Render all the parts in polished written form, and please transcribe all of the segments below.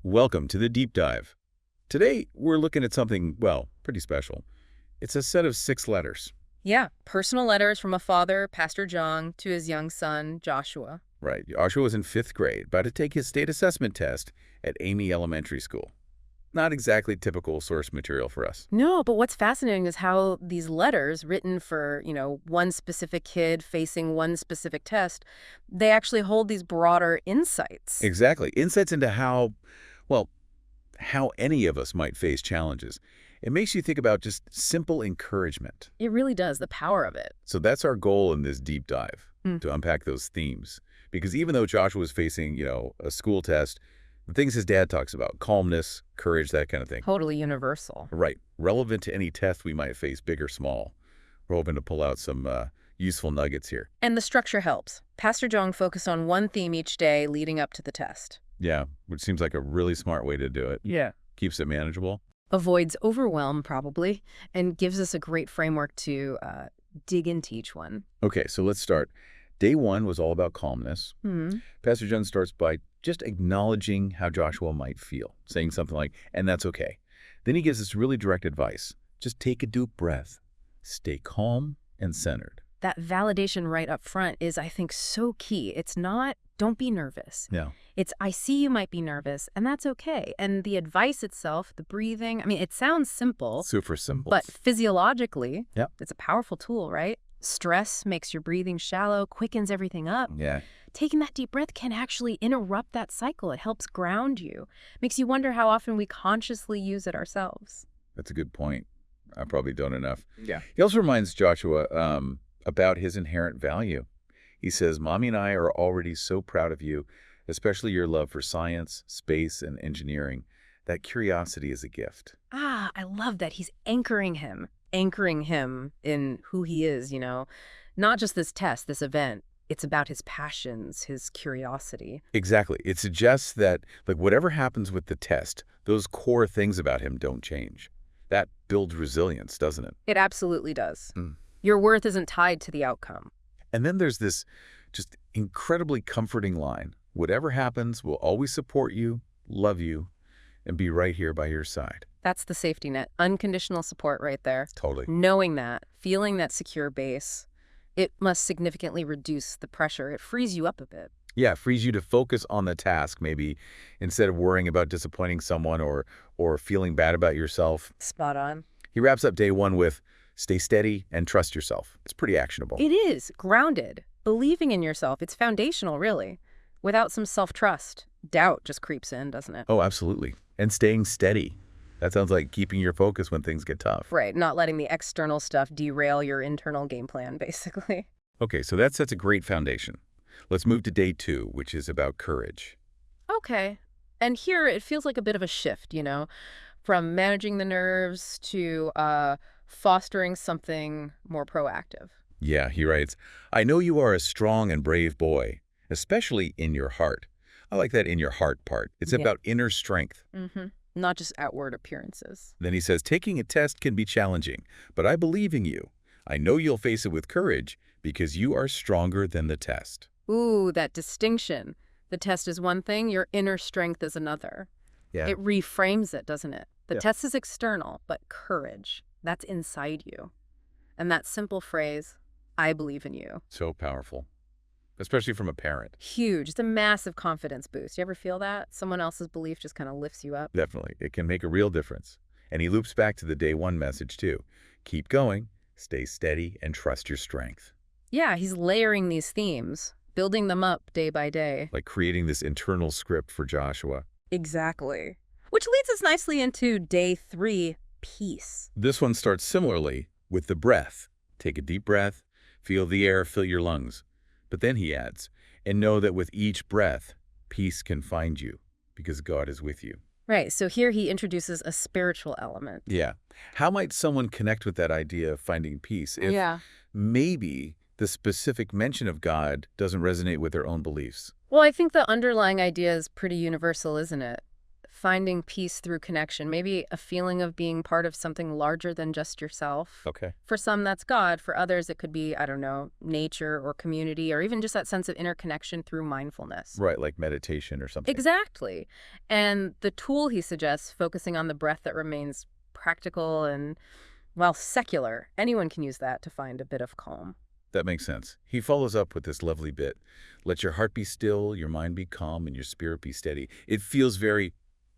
Welcome to the Deep Dive. Today, we're looking at something, well, pretty special. It's a set of 6 letters. Yeah, personal letters from a father, Pastor Jeong, to his young son, Joshua. Right. Joshua was in 5th grade, about to take his state assessment test at Amy Elementary School. Not exactly typical source material for us. No, but what's fascinating is how these letters, written for, one specific kid facing one specific test, they actually hold these broader insights. Exactly. Insights into how any of us might face challenges. It makes you think about just simple encouragement. It really does, the power of it. So that's our goal in this deep dive, Hmm. to unpack those themes. Because even though Joshua was facing, a school test, the things his dad talks about, calmness, courage, that kind of thing. Totally universal. Right. Relevant to any test we might face, big or small. We're hoping to pull out some useful nuggets here. And the structure helps. Pastor Jeong focused on one theme each day leading up to the test. Yeah, which seems like a really smart way to do it. Yeah. Keeps it manageable. Avoids overwhelm, probably, and gives us a great framework to dig into each one. Okay, so let's start. Day 1 was all about calmness. Pastor Jeong starts by just acknowledging how Joshua might feel, saying something like, and that's okay. Then he gives us really direct advice. Just take a deep breath. Stay calm and centered. That validation right up front is, I think, so key. It's not, don't be nervous. Yeah. It's, I see you might be nervous, and that's okay. And the advice itself, the breathing, it sounds simple. Super simple. But physiologically, Yep. it's a powerful tool, right? Stress makes your breathing shallow, quickens everything up. Yeah. Taking that deep breath can actually interrupt that cycle. It helps ground you. Makes you wonder how often we consciously use it ourselves. That's a good point. I probably don't enough. Yeah. He also reminds Joshua about his inherent value. He says, Mommy and I are already so proud of you, especially your love for science, space, and engineering. That curiosity is a gift. Ah, I love that. He's anchoring him in who he is, Not just this test, this event. It's about his passions, his curiosity. Exactly. It suggests that, whatever happens with the test, those core things about him don't change. That builds resilience, doesn't it? It absolutely does. Mm. Your worth isn't tied to the outcome. And then there's this just incredibly comforting line. Whatever happens, we'll always support you, love you, and be right here by your side. That's the safety net. Unconditional support right there. Totally. Knowing that, feeling that secure base, it must significantly reduce the pressure. It frees you up a bit. Yeah, it frees you to focus on the task, maybe, instead of worrying about disappointing someone or feeling bad about yourself. Spot on. He wraps up day 1 with, stay steady and trust yourself. It's pretty actionable. It is. Grounded. Believing in yourself. It's foundational, really. Without some self-trust, doubt just creeps in, doesn't it? Oh, absolutely. And staying steady. That sounds like keeping your focus when things get tough. Right, not letting the external stuff derail your internal game plan, basically. Okay, so that sets a great foundation. Let's move to day 2, which is about courage. Okay. And here it feels like a bit of a shift, from managing the nerves to fostering something more proactive. Yeah, he writes, I know you are a strong and brave boy, especially in your heart. I like that in your heart part. It's Yeah. about inner strength. Not just outward appearances. Then he says, taking a test can be challenging, but I believe in you. I know you'll face it with courage because you are stronger than the test. Ooh, that distinction. The test is one thing, your inner strength is another. Yeah. It reframes it, doesn't it? The Yeah. test is external, but courage, that's inside you. And that simple phrase, I believe in you. So powerful, especially from a parent. Huge. It's a massive confidence boost. You ever feel that? Someone else's belief just kind of lifts you up. Definitely. It can make a real difference. And he loops back to the day 1 message too. Keep going, stay steady, and trust your strength. Yeah, he's layering these themes, building them up day by day. Like creating this internal script for Joshua. Exactly. Which leads us nicely into day 3, peace. This one starts similarly with the breath. Take a deep breath, feel the air fill your lungs. But then he adds, and know that with each breath, peace can find you because God is with you. Right, so here he introduces a spiritual element. Yeah. How might someone connect with that idea of finding peace if maybe the specific mention of God doesn't resonate with their own beliefs? Well, I think the underlying idea is pretty universal, isn't it? Finding peace through connection, maybe a feeling of being part of something larger than just yourself. Okay. For some, that's God. For others, it could be, I don't know, nature or community, or even just that sense of interconnection through mindfulness. Right, like meditation or something. Exactly. And the tool he suggests, focusing on the breath that remains practical and, well, secular. Anyone can use that to find a bit of calm. That makes sense. He follows up with this lovely bit. Let your heart be still, your mind be calm, and your spirit be steady. It feels very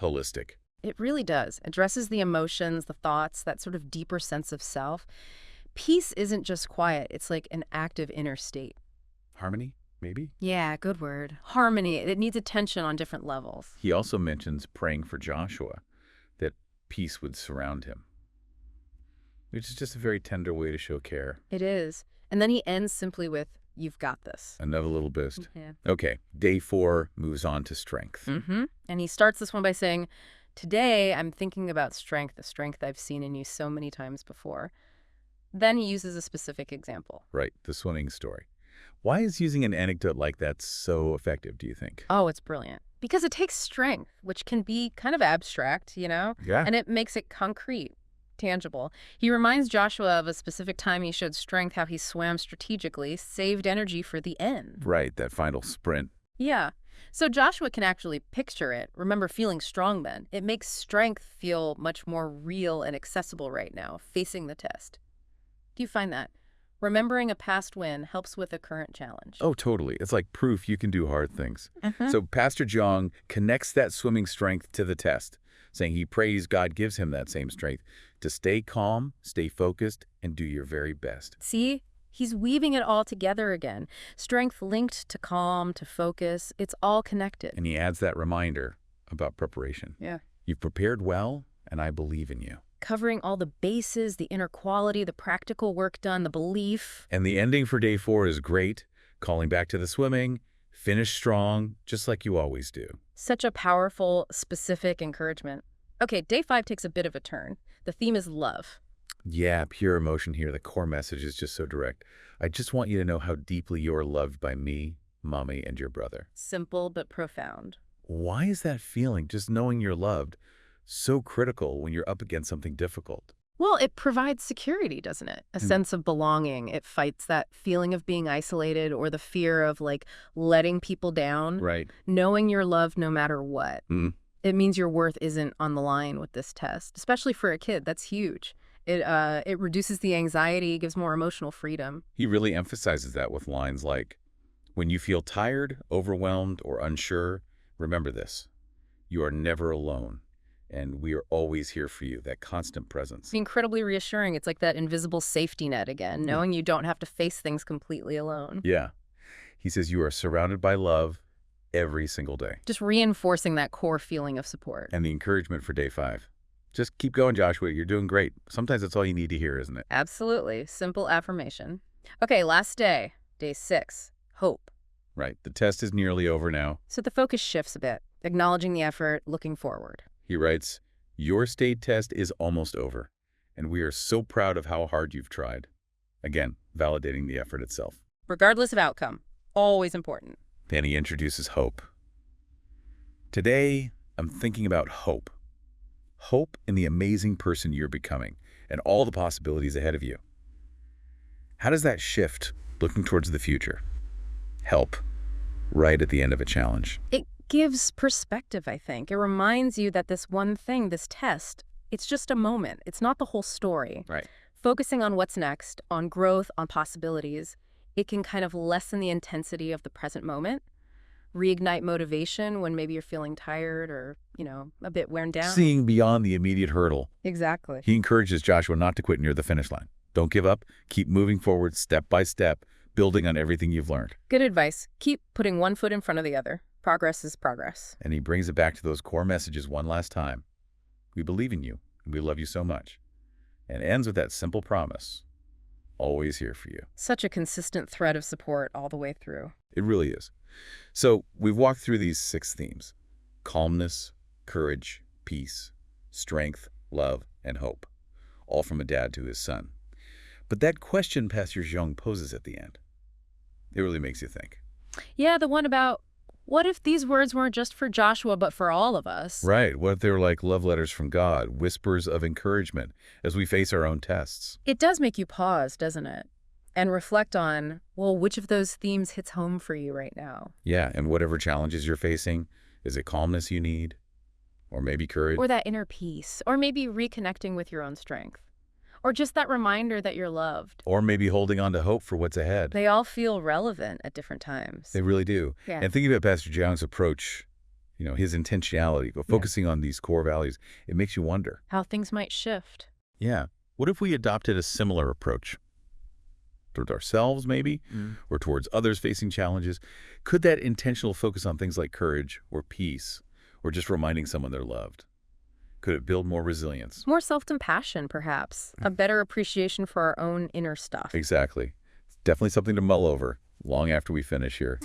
holistic. It really does. Addresses the emotions, the thoughts, that sort of deeper sense of self. Peace isn't just quiet. It's like an active inner state. Harmony, maybe? Yeah, good word. Harmony. It needs attention on different levels. He also mentions praying for Joshua, that peace would surround him, which is just a very tender way to show care. It is. And then he ends simply with, "You've got this." Another little boost. Yeah. Okay, day 4 moves on to strength. And he starts this one by saying, "Today I'm thinking about strength, the strength I've seen in you so many times before." Then he uses a specific example. Right, the swimming story. Why is using an anecdote like that so effective, do you think? Oh, it's brilliant. Because it takes strength, which can be kind of abstract, Yeah. and it makes it concrete, tangible. He reminds Joshua of a specific time he showed strength, how he swam strategically, saved energy for the end. Right, that final sprint. Yeah. So Joshua can actually picture it. Remember feeling strong then. It makes strength feel much more real and accessible right now, facing the test. Do you find that? Remembering a past win helps with a current challenge. Oh, totally. It's like proof you can do hard things. So Pastor Jeong connects that swimming strength to the test, saying he prays God gives him that same strength to stay calm, stay focused, and do your very best. See? He's weaving it all together again. Strength linked to calm, to focus. It's all connected. And he adds that reminder about preparation. Yeah. You've prepared well, and I believe in you. Covering all the bases, the inner quality, the practical work done, the belief. And the ending for day 4 is great, calling back to the swimming, finish strong, just like you always do. Such a powerful, specific encouragement. Okay, day 5 takes a bit of a turn. The theme is love. Yeah, pure emotion here. The core message is just so direct. I just want you to know how deeply you're loved by me, Mommy, and your brother. Simple but profound. Why is that feeling, just knowing you're loved, so critical when you're up against something difficult? Well, it provides security, doesn't it? A sense of belonging. It fights that feeling of being isolated or the fear of, like, letting people down. Right. Knowing you're loved no matter what. It means your worth isn't on the line with this test, especially for a kid. That's huge. It reduces the anxiety, gives more emotional freedom. He really emphasizes that with lines like, when you feel tired, overwhelmed, or unsure, remember this. You are never alone, and we are always here for you, that constant presence. It's incredibly reassuring. It's like that invisible safety net again, knowing you don't have to face things completely alone. Yeah. He says you are surrounded by love every single day. Just reinforcing that core feeling of support. And the encouragement for day 5. Just keep going, Joshua. You're doing great. Sometimes that's all you need to hear, isn't it? Absolutely. Simple affirmation. Okay, last day, day 6, hope. Right. The test is nearly over now. So the focus shifts a bit, acknowledging the effort, looking forward. He writes, your state test is almost over, and we are so proud of how hard you've tried. Again, validating the effort itself. Regardless of outcome, always important. Then he introduces hope. Today, I'm thinking about hope. Hope in the amazing person you're becoming and all the possibilities ahead of you. How does that shift, looking towards the future, help right at the end of a challenge? It gives perspective, I think. It reminds you that this one thing, this test, it's just a moment. It's not the whole story. Right. Focusing on what's next, on growth, on possibilities, it can kind of lessen the intensity of the present moment, reignite motivation when maybe you're feeling tired or, a bit worn down. Seeing beyond the immediate hurdle. Exactly. He encourages Joshua not to quit near the finish line. Don't give up. Keep moving forward step by step, building on everything you've learned. Good advice. Keep putting one foot in front of the other. Progress is progress. And he brings it back to those core messages one last time. We believe in you, and we love you so much. And ends with that simple promise. Always here for you. Such a consistent thread of support all the way through. It really is. So we've walked through these 6 themes: calmness, courage, peace, strength, love, and hope, all from a dad to his son. But that question Pastor Jeong poses at the end, it really makes you think. Yeah, the one about What if these words weren't just for Joshua, but for all of us? Right. What if they were like love letters from God, whispers of encouragement as we face our own tests? It does make you pause, doesn't it? And reflect on, well, which of those themes hits home for you right now? Yeah, and whatever challenges you're facing, is it calmness you need? Or maybe courage? Or that inner peace, or maybe reconnecting with your own strength, or just that reminder that you're loved. Or maybe holding on to hope for what's ahead. They all feel relevant at different times. They really do. Yeah. And thinking about Pastor Jeong's approach, his intentionality, focusing on these core values, it makes you wonder. How things might shift. Yeah. What if we adopted a similar approach? Towards ourselves, maybe? Or towards others facing challenges? Could that intentional focus on things like courage or peace or just reminding someone they're loved? Could it build more resilience? More self-compassion, perhaps. A better appreciation for our own inner stuff. Exactly. It's definitely something to mull over long after we finish here.